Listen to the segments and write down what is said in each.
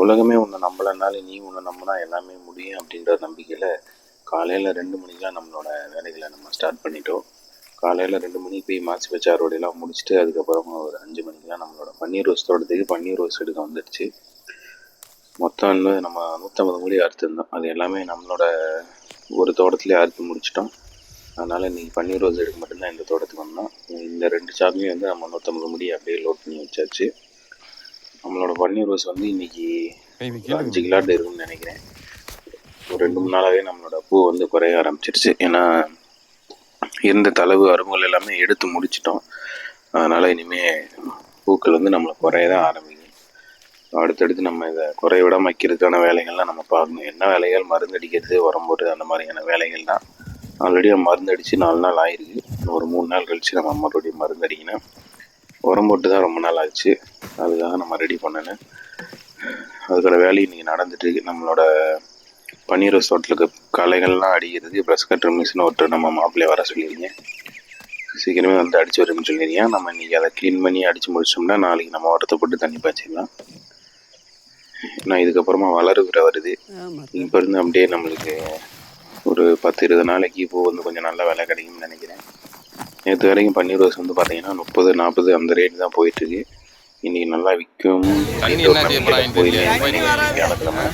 உலகமே உன்னை நம்பலைனாலும் நீ உன்னை நம்பினா எல்லாமே முடியும் அப்படின்ற நம்பிக்கையில் காலையில் 2 மணிக்கெலாம் நம்மளோட வேலைகளை நம்ம ஸ்டார்ட் பண்ணிட்டோம். காலையில் 2 மணிக்கு போய் மாசி பச்சை அறுவடையெல்லாம் முடிச்சுட்டு அதுக்கப்புறமா ஒரு 5 மணிக்கெலாம் நம்மளோட பன்னீர் ரோஸ் தோட்டத்துக்கு பன்னீர் ரோஸ் எடுக்க வந்துடுச்சு. மொத்தம் இன்னும் நம்ம 150 மூடி அறுத்துருந்தோம். அது எல்லாமே நம்மளோட ஒரு தோட்டத்துலேயே அறுத்து முடிச்சிட்டோம். அதனால் இன்றைக்கி பன்னீர் ரோஸ் எடுக்க மட்டும்தான் இந்த தோட்டத்துக்கு வந்தோம். இந்த 2 சாக்குலையும் வந்து நம்ம 150 மூடி அப்படியே லோட் பண்ணி வச்சாச்சு. நம்மளோட பன்னீர் ரோஸ் வந்து இன்னைக்கு 5 கிலோட்டு இருக்குன்னு நினைக்கிறேன். ஒரு 2-3 நாளாகவே நம்மளோட பூ வந்து குறைய ஆரம்பிச்சிருச்சு. ஏன்னா இருந்த தளவு அரும்புகள் எல்லாமே எடுத்து முடிச்சிட்டோம். அதனால் இனிமேல் பூக்கள் வந்து நம்மளை குறைய தான் ஆரம்பிக்கும். அடுத்தடுத்து நம்ம இதை குறைய விடாமல் வைக்கிறதுக்கான வேலைகள்லாம் நம்ம பார்க்கணும். என்ன வேலைகள், மருந்து அடிக்கிறது, உரம் போடுறது, அந்த மாதிரியான வேலைகள் தான். ஆல்ரெடி மருந்து அடித்து 4 நாள் ஆயிருக்கு. ஒரு 3 நாள் கழித்து நம்ம மறுபடியும் மருந்து அடிக்கணும். உரம் போட்டு தான் ரொம்ப நாள் ஆச்சு. அதுக்காக நம்ம ரெடி பண்ணணும். அதுக்கான வேலை இன்றைக்கி நடந்துட்டுருக்கு. நம்மளோட பன்னீர் ரோஸ் தோட்டத்துக்கு களைகள்லாம் அடிக்கிறதுக்கு ப்ரெஷ் கட்டர் மிஷின் ஒருத்தர் நம்ம மாப்பிள்ளையை வர சொல்லியிருக்கேன். சீக்கிரமே வந்து அடித்து வரும்னு சொல்லியிருக்கேன். நம்ம இன்றைக்கி அதை க்ளீன் பண்ணி அடித்து முடிச்சோம்னா நாளைக்கு நம்ம உரத்தை போட்டு தண்ணி பாய்ச்சிடலாம். ஏன்னா இதுக்கப்புறமா வளருகிற வருது. இப்போ இருந்து அப்படியே நம்மளுக்கு ஒரு 10-20 நாளைக்கு பூ வந்து கொஞ்சம் நல்ல விலை கிடைக்கும்னு நினைக்கிறேன். நேற்று வரைக்கும் பன்னீர் ரோஸ் வந்து பார்த்தீங்கன்னா 30-40 அந்த ரேட் தான் போயிட்டுருக்கு. இன்றைக்கி நல்லா விற்கும் வியாழக்கிழமை.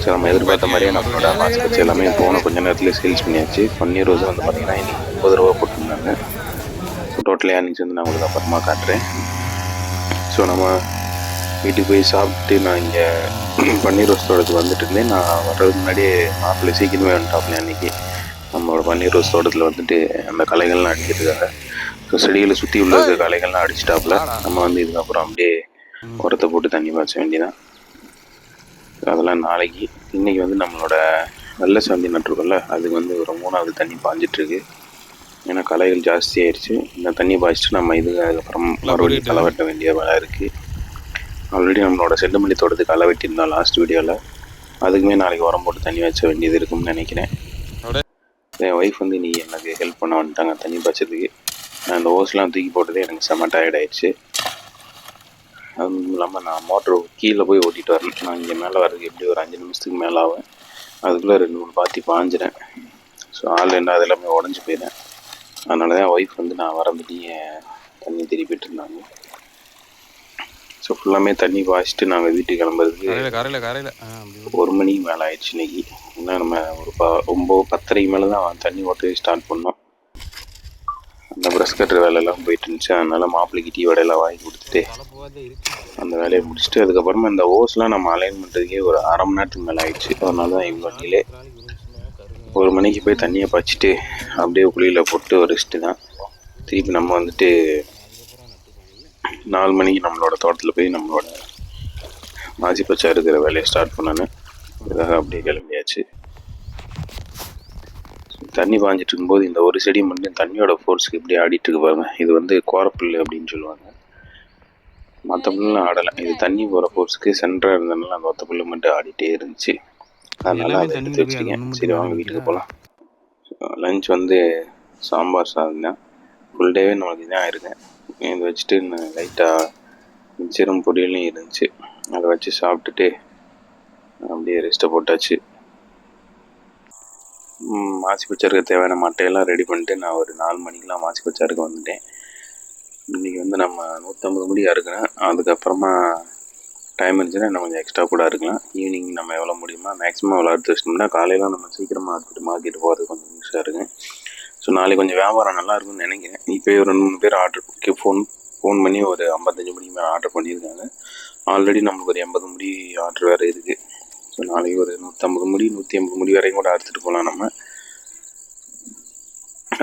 ஸோ நம்ம எதிர்பார்த்த மாதிரியே நம்மளோட மாசி பச்சை எல்லாமே போன கொஞ்சம் நேரத்தில் சேல்ஸ் பண்ணியாச்சு. பன்னீர் ரோஸ் வந்து பார்த்தீங்கன்னா இன்றைக்கி 30 ரூபா போட்டிருந்தாங்க. ஸோ டோட்டல் ஏர்னிங்ஸ் வந்து நான் உங்களுக்கு அப்புறமா காட்டுறேன். ஸோ நம்ம வீட்டுக்கு போய் சாப்பிட்டு நான் இங்கே பன்னீர் ரோஸ் தோட்டத்துக்கு வந்துட்டு இருந்தேன். நான் வர்றதுக்கு முன்னாடியே மாப்பிள்ளை சீக்கிரமே வந்துட்டாப்ல. அன்றைக்கி நம்மளோட பன்னீர் ரோஸ் தோட்டத்தில் வந்துட்டு அந்த களைகள்லாம் அடிக்கிறதுக்காக ஸோ செடிகளை சுற்றி உள்ள களைகள்லாம் அடிச்சிட்டாப்புல. நம்ம வந்து இதுக்கப்புறம் அப்படியே உரத்தை போட்டு தண்ணி பாய்ச்ச வேண்டியதான். அதெல்லாம் நாளைக்கு. இன்றைக்கி வந்து நம்மளோட வெள்ளை சாந்தி நட்டுருக்கோம்ல, அதுக்கு வந்து ஒரு 3வது தண்ணி பாய்ஞ்சிட்ருக்கு. ஏன்னா களைகள் ஜாஸ்தி ஆயிடுச்சு. இந்த தண்ணி பாய்ச்சிட்டு நம்ம அதுக்கப்புறம் மறுபடியும் களை வெட்ட வேண்டிய வேலை இருக்குது. ஆல்ரெடி நம்மளோட செண்டுமல்லி தோட்டத்துக்கு களை வெட்டியிருந்தோம் லாஸ்ட் வீடியோவில். அதுக்குமே நாளைக்கு உரம் போட்டு தண்ணி வச்ச வேண்டியது இருக்கும்னு நினைக்கிறேன். என் ஒய்ஃப் வந்து இன்றைக்கி எனக்கு ஹெல்ப் பண்ண வந்துட்டாங்க தண்ணி பாய்ச்சதுக்கு. நான் இந்த ஓஸ்லாம் தூக்கி போட்டதே எனக்கு செம்ம டயர்ட் ஆயிடுச்சு. அதுவும் இல்லாமல் நான் மோட்ரு கீழே போய் ஓட்டிகிட்டு வரேன். நான் இங்கே மேலே வர்றதுக்கு எப்படி ஒரு 5 நிமிஷத்துக்கு மேலே ஆகும். அதுக்குள்ளே 2-3 பாத்தி பாஞ்சிறேன். ஸோ ஆள் என்ன அது எல்லாமே உடஞ்சி போயிடுறேன். அதனால தான் ஒய்ஃப் வந்து நான் வரம்படியே தண்ணி திருப்பிட்டு இருந்தாங்க. ஸோ ஃபுல்லாமே தண்ணி பாய்ச்சிட்டு நாங்கள் வீட்டுக்கு கிளம்புறதுக்கு 1 மணிக்கு மேலே ஆயிடுச்சு இன்றைக்கி. ஏன்னா நம்ம ஒரு 9-10:30 மேலே தான் தண்ணி ஓட்டவே ஸ்டார்ட் பண்ணோம். அந்த ப்ரெஷ் கட்டுற வேலையெல்லாம் போயிட்டு இருந்துச்சு. அதனால் மாப்பிள்ளைக்கு டீ வடையெல்லாம் வாங்கி கொடுத்துட்டு அந்த வேலையை முடிச்சுட்டு அதுக்கப்புறமா இந்த ஓஸ்லாம் நம்ம அலைன் பண்ணுறதுக்கே ஒரு 1/2 மணி நேரத்துக்கு மேலே ஆயிடுச்சு. அதனால தான் இவ்வளோ டிலே. 1 மணிக்கு போய் தண்ணியை பாய்ச்சிட்டு அப்படியே குளியில் போட்டு ஒரு ரெஸ்ட்டு தான். திருப்பி நம்ம வந்துட்டு 4 மணிக்கு நம்மளோட தோட்டத்தில் போய் நம்மளோட மாசி பச்சை இருக்கிற வேலையை ஸ்டார்ட் பண்ணணும். இதுக்காக அப்படியே கிளம்பியாச்சு. தண்ணி பாய்ஞ்சிட்டு இருக்கும்போது இந்த ஒரு செடி மட்டும் தண்ணியோட ஃபோர்ஸுக்கு இப்படி ஆடிட்டு இருக்கு பாருங்க. இது வந்து கோரப்புல் அப்படின்னு சொல்லுவாங்க. மற்ற புல்லாம் ஆடலை. இது தண்ணி போகிற ஃபோர்ஸுக்கு சென்டராக இருந்ததுனால அந்த ஒத்த புல்லு மட்டும் ஆடிட்டே இருந்துச்சு. அதனால அதை எடுத்து வச்சுருக்கேன். சரி வாங்க வீட்டுக்கு போகலாம். லஞ்ச் வந்து சாம்பார் சாதம் தான். ஃபுல் டேவே நம்மளுக்கு இதான் இருக்கேன். இதை வச்சுட்டு லைட்டாக மிச்சரும் பொரியலும் இருந்துச்சு. அதை வச்சு சாப்பிட்டுட்டு அப்படியே ரெஸ்ட்டை போட்டாச்சு. மாசி பச்சருக்கு தேவையான மட்டையெல்லாம் ரெடி பண்ணிட்டு நான் ஒரு 4 மணிக்கெலாம் மாசி பச்சருக்கு வந்துட்டேன். இன்றைக்கி வந்து நம்ம 150 முடி அறுக்கிறேன். அதுக்கப்புறமா டைம் இருந்துச்சுன்னா இன்னும் கொஞ்சம் எக்ஸ்ட்ரா கூட இருக்கலாம். ஈவினிங் நம்ம எவ்வளோ முடியுமா மேக்ஸிமம் அவ்வளோ அறுத்து வச்சிட்டோம்னா காலையில் நம்ம சீக்கிரமாக அறுத்துட்டு மார்க்கெட்டு போகிறது கொஞ்சம் யூஸாக இருக்குங்க. ஸோ நாளைக்கு கொஞ்சம் வியாபாரம் நல்லா இருக்கும்னு நினைக்கிறேன். இப்போ ஒரு 2-3 பேர் ஆர்டர் ஃபோன் பண்ணி ஒரு 55 முடி மேலே ஆர்டர் பண்ணியிருக்காங்க. ஆல்ரெடி நம்மளுக்கு ஒரு 80 முடி ஆர்டர் வேறு இருக்குது. ஸோ நாளைக்கு ஒரு 150 முடி 180 முடி வரைக்கும் கூட அறுத்துட்டு போகலாம் நம்ம.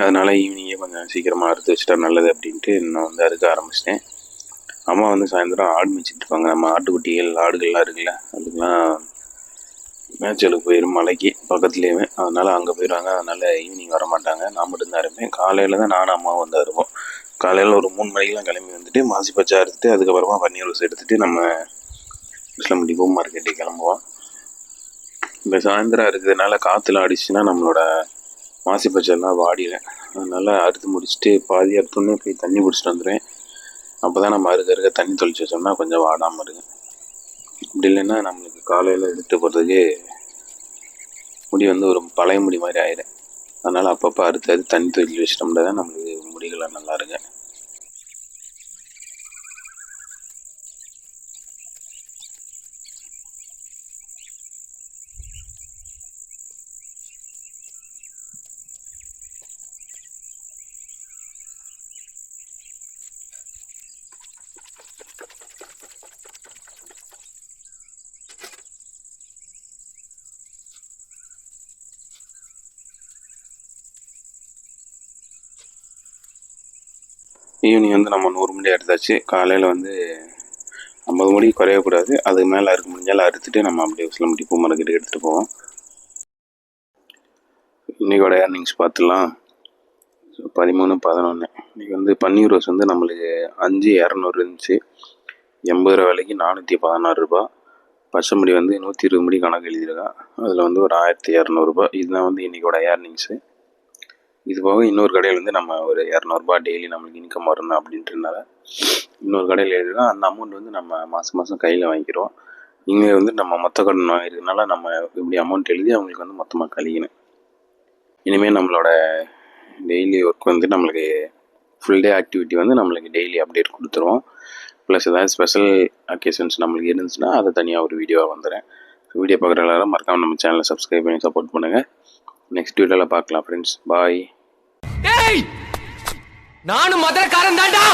அதனால் ஈவினிங்கே கொஞ்சம் சீக்கிரமாக அறுத்து வச்சுட்டா நல்லது அப்படின்ட்டு நான் வந்து அறுக்க ஆரம்பிச்சிட்டேன். அம்மா வந்து சாயந்தரம் ஆடு மேய்ச்சிட்டு இருப்பாங்க. நம்ம ஆட்டுக்குட்டிகள் ஆடுகள்லாம் இருக்குல்ல, அதுக்கெலாம் மேய்ச்சலுக்கு போயிடும் மலைக்கு பக்கத்துலேயுமே. அதனால் அங்கே போயிடுவாங்க. அதனால் ஈவினிங் வர மாட்டாங்க. நான் மட்டும்தான் இருப்பேன். காலையில் தான் நானும் அம்மாவும் வந்து இருப்போம். காலையில் ஒரு 3 மணிக்கெலாம் கிளம்பி வந்துட்டு மாசி பச்சை அறுத்துட்டு அதுக்கப்புறமா பன்னீர் ரோஸ் எடுத்துகிட்டு நம்ம இஸ்லாம்பட்டி பூ மார்க்கெட்டுக்கு கிளம்புவோம். இப்போ சாயந்தரம் இருக்கிறதுனால காற்றுலாம் அடிச்சுன்னா நம்மளோட மாசி பச்சைலாம் வாடிடுறேன். அதனால் அறுத்து முடிச்சுட்டு பாதி அறுத்தோன்னே போய் தண்ணி பிடிச்சிட்டு வந்துடுவேன். அப்போ தான் நம்ம அறுக்க தண்ணி தெளிச்சு வச்சோம்னா கொஞ்சம் வாடாமல் இருக்கும். இப்படி இல்லைன்னா நம்மளுக்கு காலையில் எடுத்து போகிறதுக்கு முடி வந்து ஒரு பழைய முடி மாதிரி ஆயிடும். அதனால் அப்பப்போ அறுத்து தண்ணி தூக்கி வச்சிட்டோம்னா தான் நம்மளுக்கு முடிகள்லாம் நல்லா இருக்கு. ஈவினிங் வந்து நம்ம 100 முடி எடுத்தாச்சு. காலையில் வந்து 50 முடி குறையக்கூடாது. அதுக்கு மேலே அறுக்க முடிஞ்சாலும் அறுத்துட்டு நம்ம அப்படியே சில முடி பூ மார்க்கெட்டுக்கு எடுத்துகிட்டு போவோம். இன்றைக்கோட ஏர்னிங்ஸ் பார்த்துலாம். 13/11 இன்றைக்கி வந்து பன்னீர் ரோஸ் வந்து நம்மளுக்கு 5,200 இருந்துச்சு. 80 ரூபா விலைக்கு 416 ரூபா. பச்சை முடி வந்து 120 முடி கணக்கு எழுதியிருக்கா. அதில் வந்து ஒரு 1,200 இதுதான் வந்து இன்றைக்கோட ஏர்னிங்ஸு. இது போக இன்னொரு கடையில் வந்து நம்ம ஒரு 200 டெய்லி நம்மளுக்கு இன்கம் வரணும் அப்படின்றதுனால இன்னொரு கடையில் எழுதிருக்கோம். அந்த அமௌண்ட் வந்து நம்ம மாதம் மாதம் கையில் வாங்கிக்கிறோம். இங்கே வந்து நம்ம மொத்த கடன் வாங்கிருக்கனால நம்ம இப்படி அமௌண்ட் எழுதி அவங்களுக்கு வந்து மொத்தமாக கழிக்கணும். இனிமேல் நம்மளோட டெய்லி ஒர்க் வந்து நம்மளுக்கு ஃபுல் டே ஆக்டிவிட்டி வந்து நம்மளுக்கு டெய்லி அப்டேட் கொடுத்துருவோம். ப்ளஸ் ஏதாவது ஸ்பெஷல் அக்கேஷன்ஸ் நம்மளுக்கு இருந்துச்சுன்னா அதை தனியாக ஒரு வீடியோவாக வந்துடுறேன். வீடியோ பார்க்குற எல்லாரும் மறக்காமல் நம்ம சேனலை சப்ஸ்கிரைப் பண்ணி சப்போர்ட் பண்ணுங்கள். நெக்ஸ்ட் வீடியோவில் பார்க்கலாம் ஃப்ரெண்ட்ஸ். பாய். நானும் மதுரக்காரன் தான்டா.